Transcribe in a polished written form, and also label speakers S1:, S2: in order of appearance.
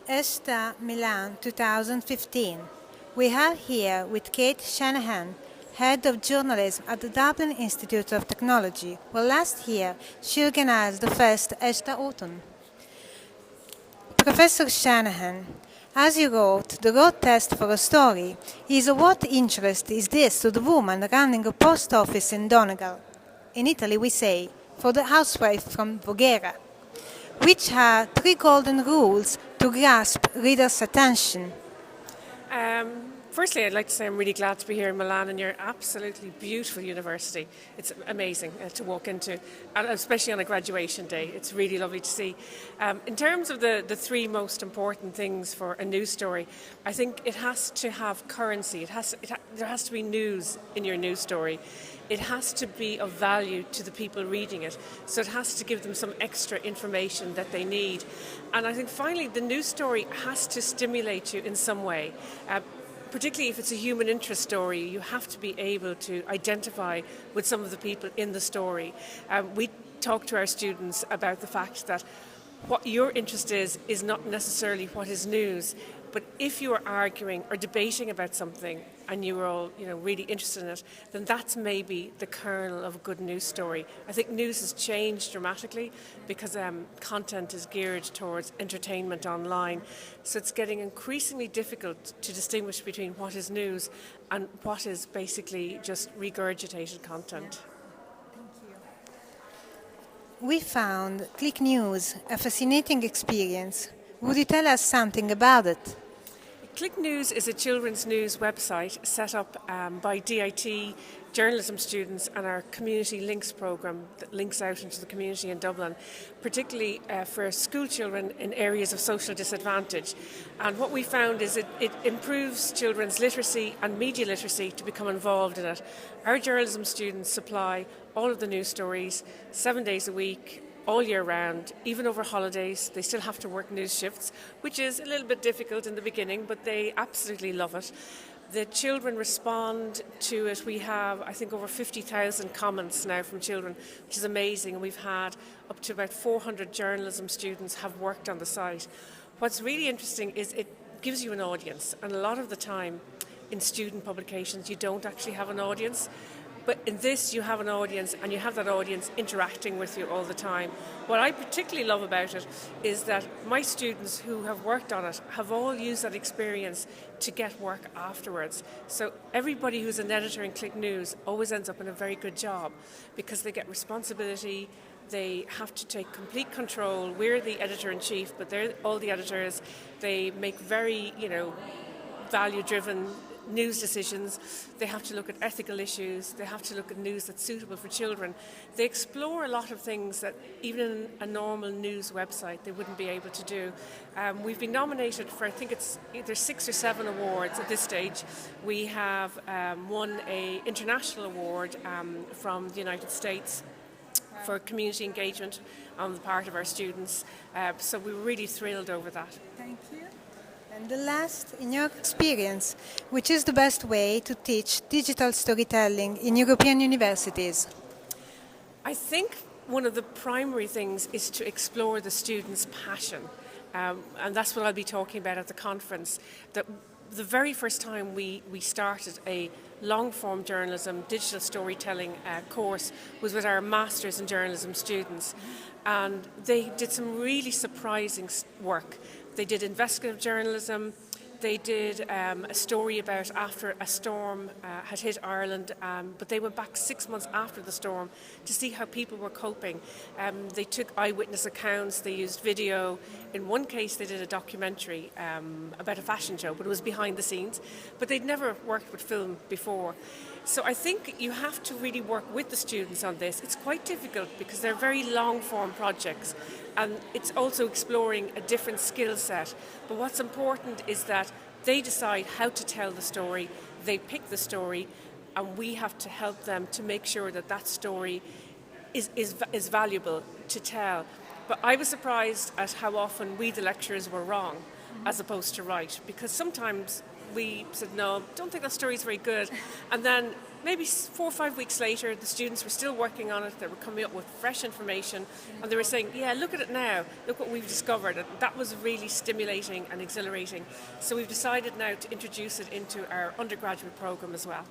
S1: ESTA Milan 2015. We are here with Kate Shanahan, Head of Journalism at the Dublin Institute of Technology, where last year she organized the first ESTA Autumn. Professor Shanahan, as you wrote, the road test for a story is of what interest is this to the woman running a post office in Donegal? In Italy we say, for the housewife from Voghera, which are three golden rules to grasp readers' attention.
S2: Firstly, I'd like to say I'm really glad to be here in Milan in your absolutely beautiful university. It's amazing to walk into, and especially on a graduation day. It's really lovely to see. In terms of the three most important things for a news story, I think it has to have currency. There has to be news in your news story. It has to be of value to the people reading it. So it has to give them some extra information that they need. And I think finally the news story has to stimulate you in some way. Particularly if it's a human interest story, you have to be able to identify with some of the people in the story. We talk to our students about the fact that what your interest is not necessarily what is news, but if you are arguing or debating about something and you are all really interested in it, then that's maybe the kernel of a good news story. I think news has changed dramatically because content is geared towards entertainment online. So it's getting increasingly difficult to distinguish between what is news and what is basically just regurgitated content.
S1: We found Click News a fascinating experience. Would you tell us something about it?
S2: Click News is a children's news website set up by DIT journalism students and our community links program that links out into the community in Dublin, particularly for school children in areas of social disadvantage. And what we found is it improves children's literacy and media literacy to become involved in it. Our journalism students supply all of the news stories 7 days a week, all year round, even over holidays. They still have to work news shifts, which is a little bit difficult in the beginning, but they absolutely love it. The children respond to it. We have, I think, over 50,000 comments now from children, which is amazing. And we've had up to about 400 journalism students have worked on the site. What's really interesting is it gives you an audience, and a lot of the time in student publications you don't actually have an audience. But in this, you have an audience, and you have that audience interacting with you all the time. What I particularly love about it is that my students who have worked on it have all used that experience to get work afterwards. So everybody who's an editor in Click News always ends up in a very good job because they get responsibility. They have to take complete control. We're the editor-in-chief, but they're all the editors. They make very, value-driven news decisions. They have to look at ethical issues. They have to look at news that's suitable for children. They explore a lot of things that even in a normal news website they wouldn't be able to do. We've been nominated for, I think it's either 6 or 7 awards at this stage. We have won an international award from the United States for community engagement on the part of our students. So we were really thrilled over that.
S1: Thank you. And the last, in your experience, which is the best way to teach digital storytelling in European universities?
S2: I think one of the primary things is to explore the students' passion. And that's what I'll be talking about at the conference. That the very first time we started a long-form journalism, digital storytelling course was with our Masters in Journalism students. And they did some really surprising work. They did investigative journalism. They did a story about after a storm had hit Ireland, but they went back 6 months after the storm to see how people were coping. They took eyewitness accounts, they used video. In one case they did a documentary about a fashion show, but it was behind the scenes. But they'd never worked with film before. So I think you have to really work with the students on this. It's quite difficult because they're very long-form projects, and it's also exploring a different skill set. But what's important is that they decide how to tell the story, they pick the story, and we have to help them to make sure that that story is valuable to tell. But I was surprised at how often we, the lecturers, were wrong as opposed to right, because sometimes we said, no, don't think that story's very good. And then maybe 4 or 5 weeks later, the students were still working on it. They were coming up with fresh information, and they were saying, yeah, look at it now. Look what we've discovered. And that was really stimulating and exhilarating. So we've decided now to introduce it into our undergraduate program as well.